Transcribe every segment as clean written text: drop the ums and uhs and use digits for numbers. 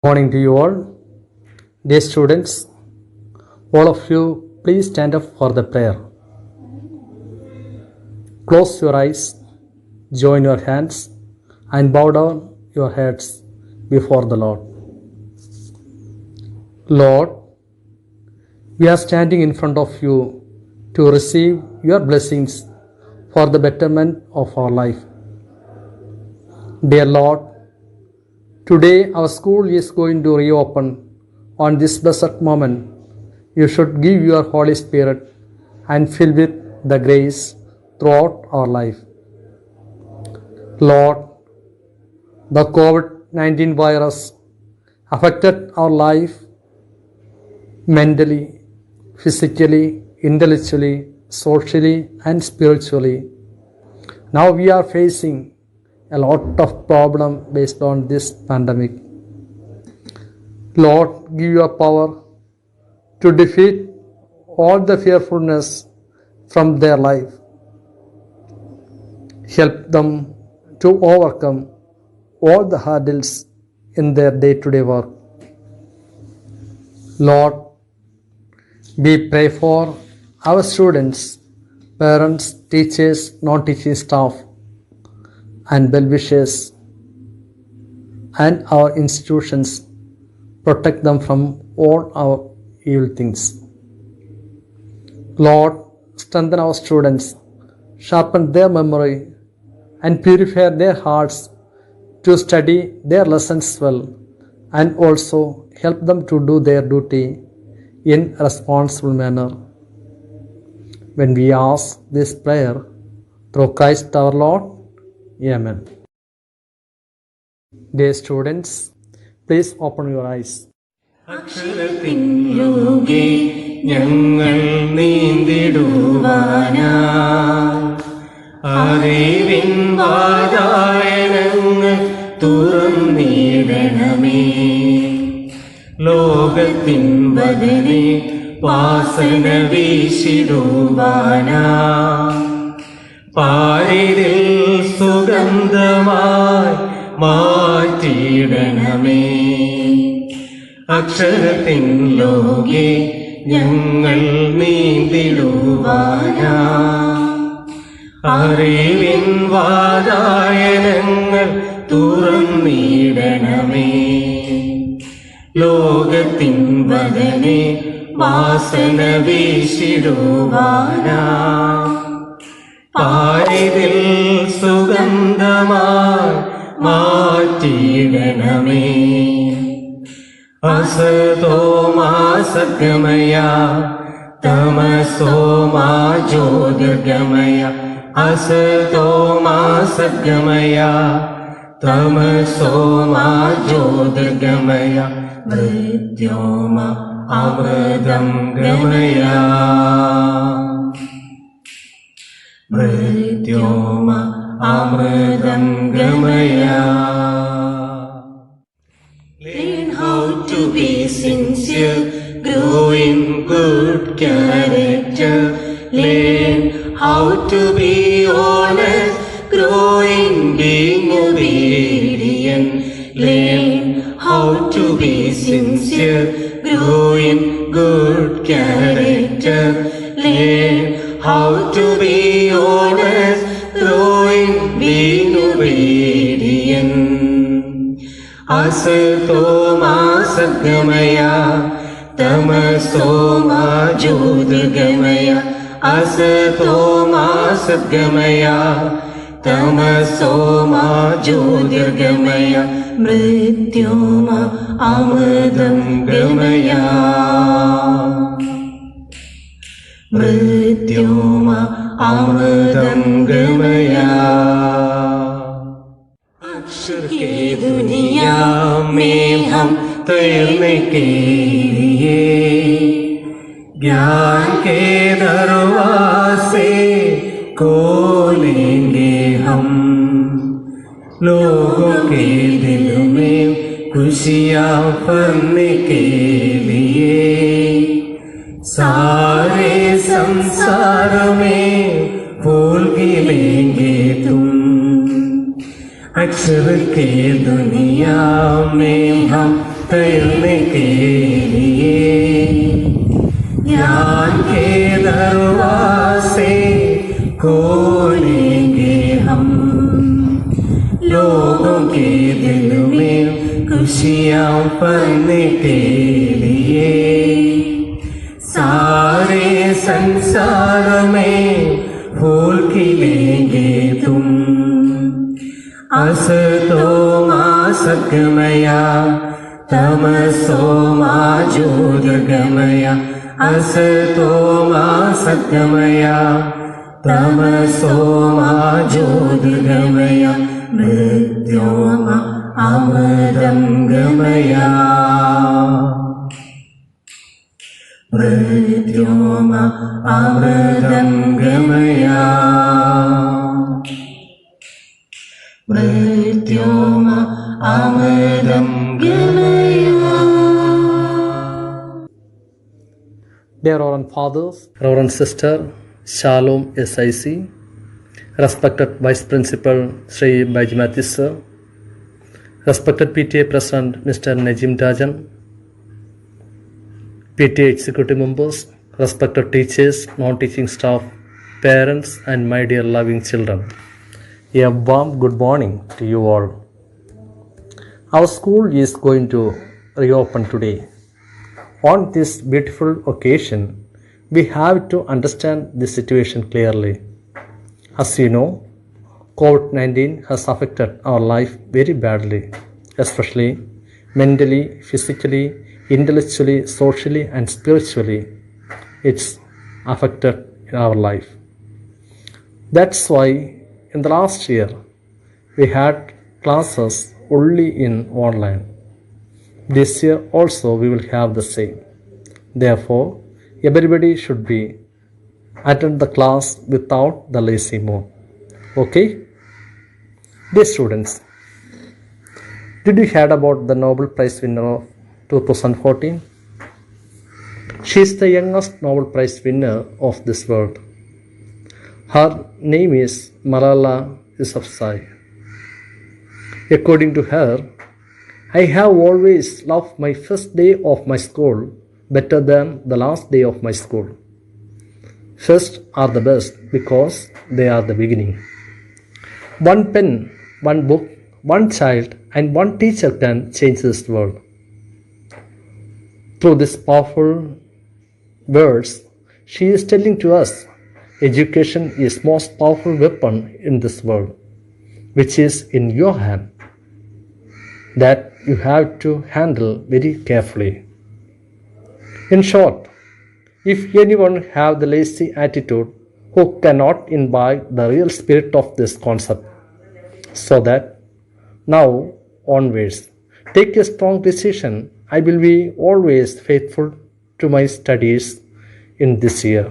Morning to you all. Dear students, all of you please stand up for the prayer. Close your eyes, join your hands and bow down your heads before the Lord. Lord, we are standing in front of you to receive your blessings for the betterment of our life. Dear Lord, today our school is going to reopen. On this blessed moment, you should give your Holy Spirit and fill with the grace throughout our life. Lord, the COVID-19 virus affected our life mentally, physically, intellectually, socially and spiritually. Now we are facing a lot of problem based on this pandemic. Lord, give your power to defeat all the fearfulness from their life. Help them to overcome all the hurdles in their day-to-day work. Lord, we pray for our students, parents, teachers, non-teaching staff, and well-wishers and our institutions. Protect them from all our evil things. Lord, strengthen our students, sharpen their memory and purify their hearts to study their lessons well, and also help them to do their duty in a responsible manner. When we ask this prayer through Christ our Lord, Amen. Dear students, please open your eyes. അക്ഷരത്തിൻ യോഗേ ഞങ്ങൾ നീന്തിടുവാനാ അറിവിൻ വാതായനങ്ങൾ തുറന്നിടണമേ ലോകത്തിൻ വദനെ വാസന വീശിടുവാനാ പാരിതിൽ സുഗന്ധമായി മാറ്റിയിടണമേ അക്ഷരത്തിൻ ലോകേ ഞങ്ങൾ നീന്തിടുവാനാ അറിവിൻ വാതായനങ്ങൾ തുറന്നിടണമേ ലോകത്തിൻ വദനെ വാസന വീശിടുവാനാ പാരിതിൽ സുഗന്ധമായി മാറ്റിയിടണമേ അസതോ മാ സദ്ഗമയ തമസോ മാ ജ്യോതിർഗമയ അസതോ മാ സദ്ഗമയ തമസോ മാ ജ്യോതിർഗമയ മൃത്യോമ അമൃതം ഗമയ മൃത്യോമ അമൃതം ഗമയ. Learn how to be sincere, grow in good character. Learn how to be honest, grow in being obedient. Learn how to be sincere, grow in good character. Learn how to be honest, grow in being obedient. Asato ma sadgamaya, tamaso ma jyotirgamaya. Asato ma sadgamaya, tamaso ma jyotirgamaya. Mrityoma amridam gamaya. मृत्योर्मा अमृतं गमय। अक्षर के दुनिया में हम तैरने के लिए ज्ञान के दरवाजे खोलेंगे हम। लोगों के दिल में खुशियाँ भरने के लिए सारे संसार में फूल खिलेंगे तुम। अक्षर के दुनिया में हम तैरने के लिए ज्ञान के दरवाजे खोलेंगे हम। लोगों के दिल में खुशियाँ भरने के लिए सारे संसार में फूल खिलेंगे तुम। असतो मा सद्गमय तमसो मा ज्योतिर्गमय। असतो मा सद्गमय तमसो मा ज्योतिर्गमय। मृत्योर्मा अमृतं गमय। मृत्योर्मा अमृतं गमय। मृत्योर्मा अमृतं गमय। Dear Reverend Fathers, Reverend Sister Shalom SIC, respected Vice Principal Sri Bajmathi Sir, respected PTA President Mr. Najim Rajan, PTA Executive Members, respected teachers, non-teaching staff, parents and my dear loving children. A warm good morning to you all. Our school is going to reopen today. On this beautiful occasion, we have to understand the situation clearly. As you know, COVID-19 has affected our life very badly, especially mentally, physically, intellectually, socially, and spiritually. It's affected in our life. That's why in the last year, we had classes only in online. This year also we will have the same. Therefore, everybody should be attend the class without the lazy mood. Okay? Dear students, did you hear about the Nobel Prize winner of 2014? She is the youngest Nobel Prize winner of this world. Her name is Malala Yousafzai. According to her, I have always loved my first day of my school better than the last day of my school. First are the best because they are the beginning. One pen, one book, one child, and one teacher can change this world. Through these powerful words, she is telling to us, education is most powerful weapon in this world, which is in your hand, that you have to handle very carefully. In short, if anyone have the lazy attitude who cannot imbibe the real spirit of this concept, so that now onwards, take a strong decision. I will be always faithful to my studies in this year.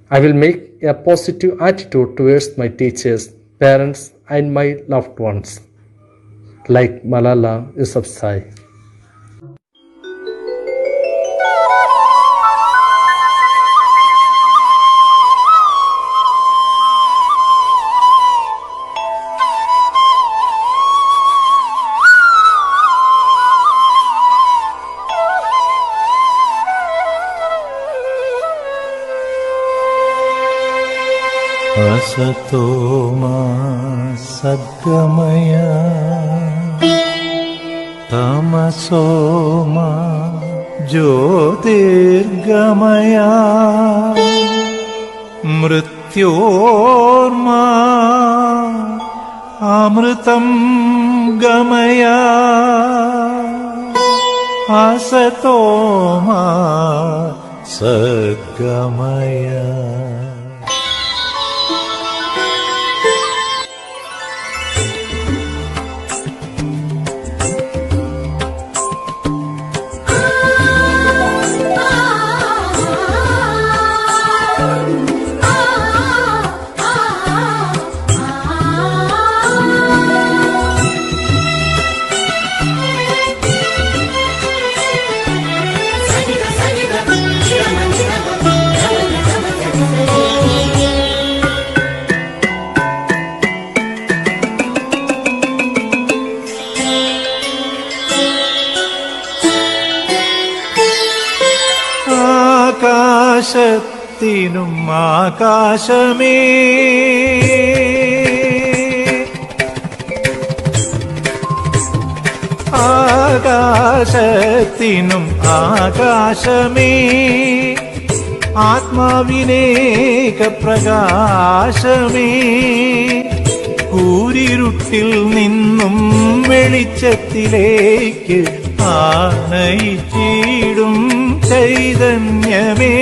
I will make a positive attitude towards my teachers, parents, and my loved ones, like Malala Yousafzai. असतो मा सद्गमय तमसो मा ज्योतिर्गमय मृत्योर्मा अमृतं गमय असतो मा സദ്ഗമയ. ആകാശത്തിനും ആകാശമേ, ആകാശത്തിനും ആകാശമേ, ആത്മാവിനേക പ്രകാശമേ, കൂരിരുട്ടിൽ നിന്നും വെളിച്ചത്തിലേക്ക് ആനയിച്ചിടും ചൈതന്യമേ,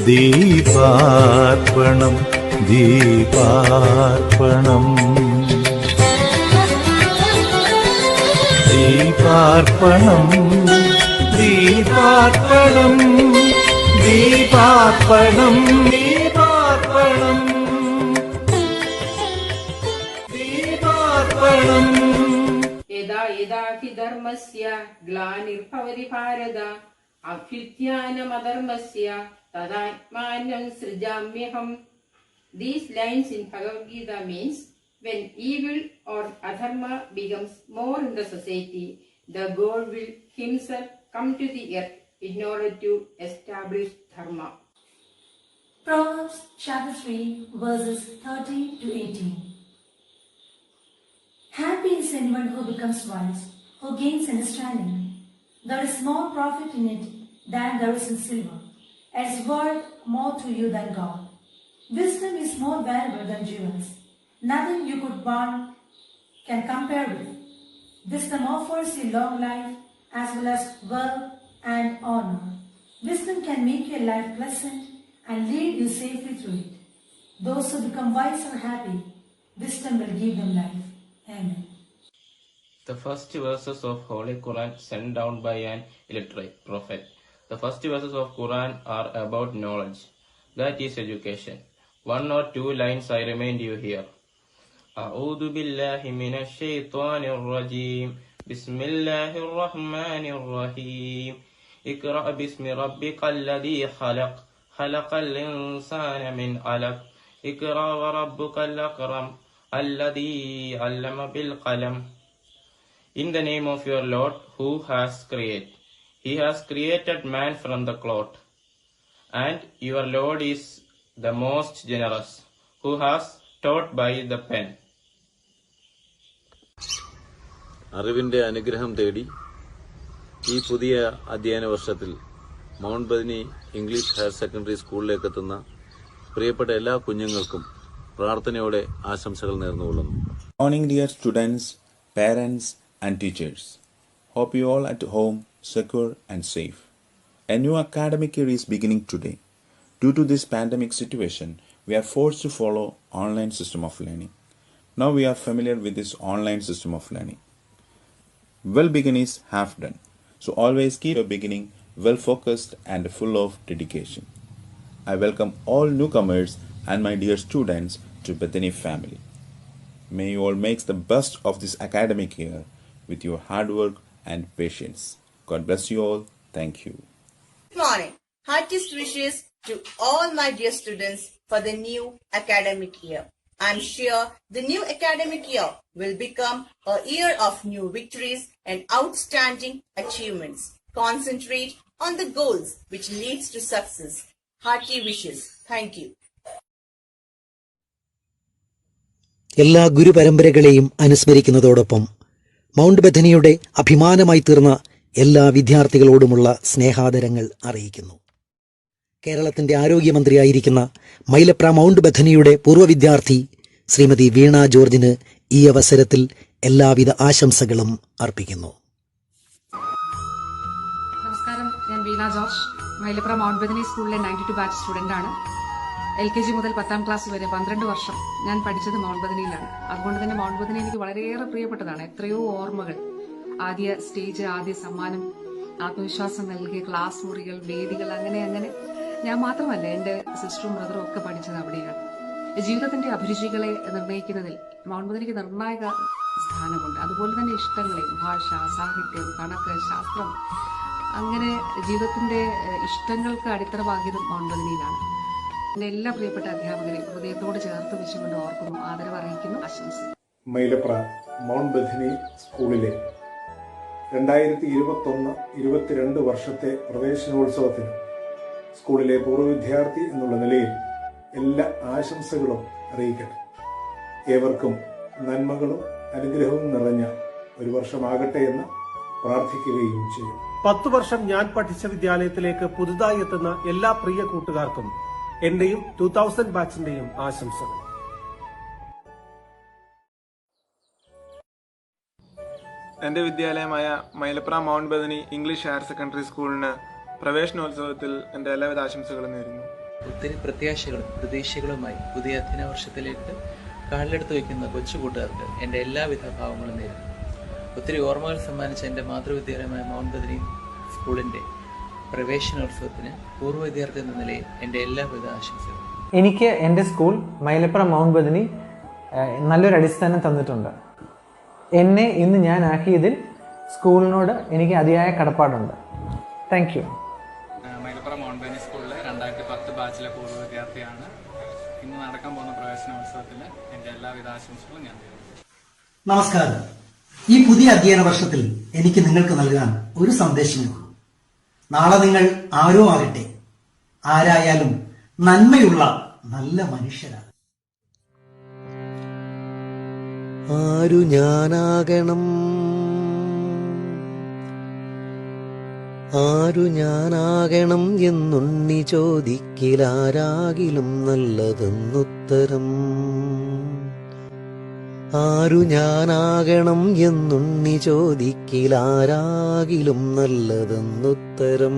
ദീപാർപ്പണം ദീപാർപ്പണം ദീപാർപ്പണം ദീപാർപ്പണം ദീപാർപ്പണം ദീപാർപ്പണം ദീപാർപ്പണം. യഥാ യഥാ ഹി ധർമ്മസ്യ ഗ്ലാനിർഭവതി ഭാരത അഭ്യുത്ഥാനമധർമ്മസ്യ തദാത്മാനം സൃജാമ്യഹം. These lines in Bhagavad Gita means when evil or adharma becomes more in the society, the God will himself come to the earth in order to establish dharma. Proverbs chapter 3 verses 13 to 18. Happy is anyone who becomes wise, who gains understanding. There is more profit in it than there is in silver. It is worth more to you than gold. Wisdom is more valuable than jewels. Nothing you could want can compare with it. Wisdom offers you long life as well as wealth and honor. Wisdom can make your life pleasant and lead you safely through it. Those who become wise are happy. Wisdom will give them life. Amen. The first verses of Holy Quran sent down by an illiterate prophet. The first verses of Quran are about knowledge, that is education. One or two lines I remind you here. A'udhu billahi minash shaitanir rajim. Bismillahir rahmanir rahim. Iqra bismi rabbikal ladhi khalaq. Khalaqal insana min 'alaq. Iqra wa rabbukal akram. Alladhi 'allama bil qalam. In the name of your Lord who has created. He has created man from the clot. And your Lord is the most generous, who has taught by the pen. അറിവിൻ്റെ അനുഗ്രഹം തേടി ഈ പുതിയ അധ്യയന വർഷത്തിൽ mount Bethany English higher secondary സ്കൂളിലേക്ക് എത്തുന്ന പ്രിയപ്പെട്ട എല്ലാ കുഞ്ഞുങ്ങൾക്കും പ്രാർത്ഥനയോടെ ആശംസകൾ നേർന്നുകൊള്ളുന്നു. Morning dear students, parents and teachers. Hope you all at home, secure and safe. A new academic year is beginning today. Due to this pandemic situation, we are forced to follow online system of learning. Now we are familiar with this online system of learning. Well begin is half done. So always keep your beginning well focused and full of dedication. I welcome all newcomers and my dear students to Bethany family. May you all make the best of this academic year with your hard work and patience. God bless you all. Thank you. Good morning. Heartiest wishes to all my dear students for the new academic year. I am sure the new academic year will become a year of new victories and outstanding achievements. Concentrate on the goals which leads to success. Hearty wishes. Thank you. എല്ലാ ഗുരുപരമ്പരകളെയും അനുസ്മരിക്കുന്നതോടൊപ്പം mount ബഥനിയുടെ അഭിമാനമായി തീർന്ന എല്ലാ വിദ്യാർത്ഥികളോടുമുള്ള സ്നേഹാദരങ്ങൾ അറിയിക്കുന്നു. കേരളത്തിന്റെ ആരോഗ്യമന്ത്രിയായിരിക്കുന്ന Mylapra mount ബഥനിയുടെ പൂർവ്വ വിദ്യാർത്ഥി ശ്രീമതി വീണ ജോർജിന് ഈ അവസരത്തിൽ എല്ലാവിധ ആശംസകളും അർപ്പിക്കുന്നു. നമസ്കാരം ഞാൻ വീണ ജോർജ്, മൈലപ്ര മൗണ്ട് ബദനി സ്കൂളിലെ 92 ബാച്ച് സ്റ്റുഡൻ്റാണ്. LKG മുതൽ 10ാം ക്ലാസ് വരെ 12 വർഷം ഞാൻ പഠിച്ചത് മൗണ്ട് ബദനിയിലാണ്. അതുകൊണ്ട് തന്നെ മൗണ്ട് ബദനി എനിക്ക് വളരെയേറെ പ്രിയപ്പെട്ടതാണ്. എത്രയോ ഓർമ്മകൾ, ആദ്യ സ്റ്റേജ്, ആദ്യ സമ്മാനം, ആത്മവിശ്വാസം നൽകിയ ക്ലാസ് മുറികൾ, വേദികൾ, അങ്ങനെ അങ്ങനെ. ഞാൻ മാത്രമല്ല, എൻ്റെ സിസ്റ്ററും ബ്രദറും ഒക്കെ പഠിച്ചത് അവിടെയാണ്. ജീവിതത്തിന്റെ അഭിരുചികളെ നിർണ്ണയിക്കുന്നതിൽ മൗണ്ട് ബദനിക്ക് നിർണായക സ്ഥാനമുണ്ട്. അതുപോലെ തന്നെ ഇഷ്ടങ്ങളെ, ഭാഷ, സാഹിത്യം, കണക്ക്, ശാസ്ത്രം, അങ്ങനെ ജീവിതത്തിന്റെ ഇഷ്ടങ്ങൾക്ക് അടിത്തറ പാകിയതും മൗണ്ട് ബദനിയിലാണ്. എൻ്റെ എല്ലാ പ്രിയപ്പെട്ട അധ്യാപകരെയും ഹൃദയത്തോട് ചേർത്ത് വെച്ചുകൊണ്ട് ഓർക്കുന്നു, ആദരവ് അറിയിക്കുന്നു, ആശംസ. മൈലപ്ര മൗണ്ട് ബദനി സ്കൂളിലെ 2021-22 വർഷത്തെ പ്രവേശനോത്സവത്തിന് സ്കൂളിലെ പൂർവ്വ വിദ്യാർത്ഥി എന്നുള്ള നിലയിൽ എല്ലാ ആശംസകളും അറിയിക്കട്ടെ. ഏവർക്കും നന്മകളും അനുഗ്രഹവും നിറഞ്ഞ ഒരു വർഷമാകട്ടെ എന്ന് പ്രാർത്ഥിക്കുകയും ചെയ്യും. 10 വർഷം ഞാൻ പഠിച്ച വിദ്യാലയത്തിലേക്ക് പുതുതായി എത്തുന്ന എല്ലാ പ്രിയ കൂട്ടുകാർക്കും എന്റെയും 2000 ബാച്ചിന്റെയും ആശംസകൾ. എൻ്റെ വിദ്യാലയമായ Mylapra mount Bethany English higher secondary സ്കൂളിന് പ്രവേശനോത്സവത്തിൽ എൻ്റെ എല്ലാവിധ ആശംസകളും നേരുന്നു. ഒത്തിരി പ്രത്യാശകളും പ്രതീക്ഷകളുമായി പുതിയ അധ്യയന വർഷത്തിലേക്ക് കാലിലെടുത്ത് വയ്ക്കുന്ന കൊച്ചു കൂട്ടുകാർക്ക് എൻ്റെ എല്ലാവിധ ഭാവങ്ങളും നേരുന്നു. ഒത്തിരി ഓർമ്മകൾ സമ്മാനിച്ച എൻ്റെ മാതൃവിദ്യാലയമായ മൗണ്ട് ബദനി സ്കൂളിൻ്റെ പ്രവേശനോത്സവത്തിന് പൂർവ്വ വിദ്യാർത്ഥി എന്ന നിലയിൽ എൻ്റെ എല്ലാവിധ ആശംസകളും. എനിക്ക് എൻ്റെ സ്കൂൾ മൈലപ്ര മൗണ്ട് ബദനി നല്ലൊരു അടിസ്ഥാനം തന്നിട്ടുണ്ട്. എന്നെ ഇന്ന് ഞാൻ ആക്കിയതിൽ സ്കൂളിനോട് എനിക്ക് അതിയായ കടപ്പാടുണ്ട്. Thank you. Mylapra mount Bethany സ്കൂളിലെ 2010 ബാച്ചിലെ പൂർവ്വ വിദ്യാർത്ഥിയാണ്. ഇന്ന് നടക്കാൻ പോകുന്ന പ്രവേശനോത്സവത്തിന് എൻ്റെ എല്ലാവിധ ആശംസകളും ഞാൻ നേരുന്നു. നമസ്കാരം. ഈ പുതിയ അധ്യയന വർഷത്തിൽ എനിക്ക് നിങ്ങൾക്ക് നൽകാൻ ഒരു സന്ദേശമേ ഉള്ളൂ. നാളെ നിങ്ങൾ ആരോ ആകട്ടെ, ആരായാലും നന്മയുള്ള നല്ല മനുഷ്യരാണ്. ആരു ഞാനാകണം, ആരു ഞാനാകണം എന്നുണ്ണി ചോദിക്കിലാരാകിലും നല്ലതെന്നുത്തരം. ആരു ഞാനാകണം എന്നുണ്ണി ചോദിക്കിലാരാകിലും നല്ലതെന്നുത്തരം.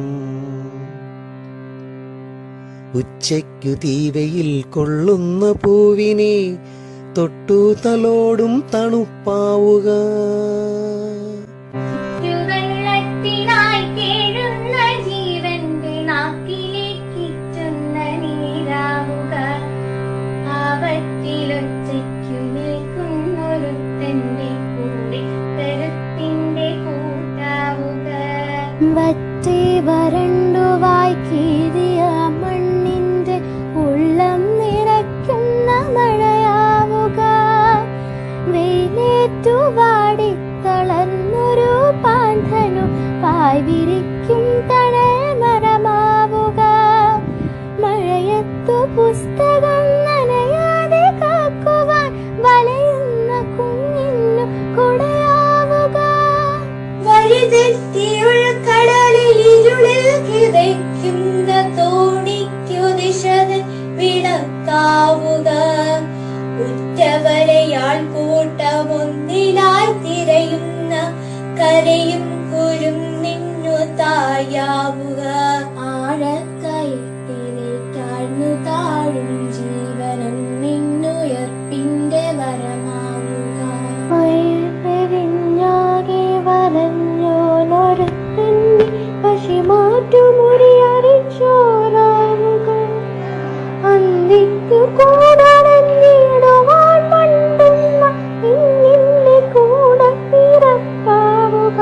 ഉച്ചയ്ക്കു തീവയിൽ കൊള്ളുന്ന പൂവിനെ തൊട്ടു തലോടും തണുപ്പാവുക. വറ്റി വരണ്ടുവായി കീറിയ മണ്ണിന്റെ ഉള്ളം നിറയ്ക്കുന്ന മഴയാവുക. വെയിലേറ്റുവാടി തളർന്നൊരു പാന്തനു പായ് വിരിക്കും തണൽ മരമാവുക. മഴയത്തു പുസ്തകം നനയാതെ കാക്കുവാൻ വലയുന്ന കുഞ്ഞിന്നു കുടയാവുക. വഴിതെറ്റിയുൾക്കടലിൽ ഇരുളിൽ കിതയ്ക്കുന്ന തോണിക്കു ദിശതൻ വിളക്കാവുക. ഉറ്റവരെയാൾ കൂട്ടമൊന്നിലായി തിരയുന്ന കരയും കുരും നിന്നു തായാവുക. ആഴക്കയറ്റിലേക്കാഴ്ന്നു താഴും ജീവനം നിന്നുയർപ്പിന്റെ വരമാവുക. പെരിഞ്ഞാകെ വരഞ്ഞോനൊരുത്തന്റെ പശിമാറ്റുമുറിയറിച്ചോരാവുക. അന്തിക്കു കൂടണഞ്ഞിടുവാൻ മണ്ടുന്ന ഇന്നിന്റെ കൂടെ പിറപ്പാവുക.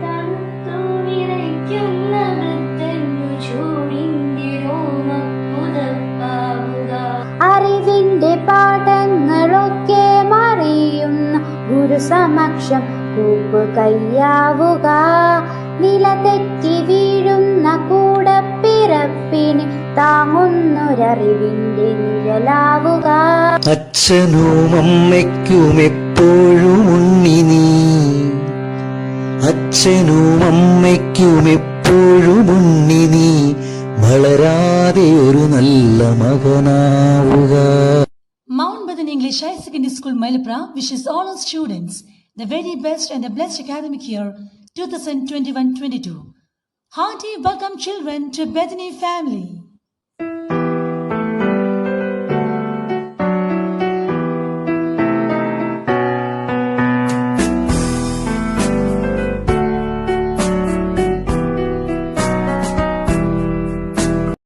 തണുത്തു വിറയ്ക്കുന്ന വൃദ്ധനു ചൂടിന്റെ രോമപ്പുതപ്പാവുക. അറിവിന്റെ പാഠങ്ങളൊക്കെ മറിയുന്ന ഗുരുസമക്ഷം കൂപ്പ് കയ്യാവുക. നില തെറ്റി വീഴുന്ന കൂടപ്പിറപ്പിന് താങ്ങുന്നൊരറിവിന്റെ നിഴലാവുക. അച്ഛനും അമ്മയ്ക്കും എപ്പോഴും ഉണ്ണി നീ, അച്ഛനും അമ്മയ്ക്കും എപ്പോഴും ഉണ്ണി നീ, വളരാതെ ഒരു നല്ല മകനാവുക. Mount Bethany English Higher Secondary School, Mylapra wishes all our students the very best and the blessed academic year 2021-22. Hearty welcome children to Bethany family.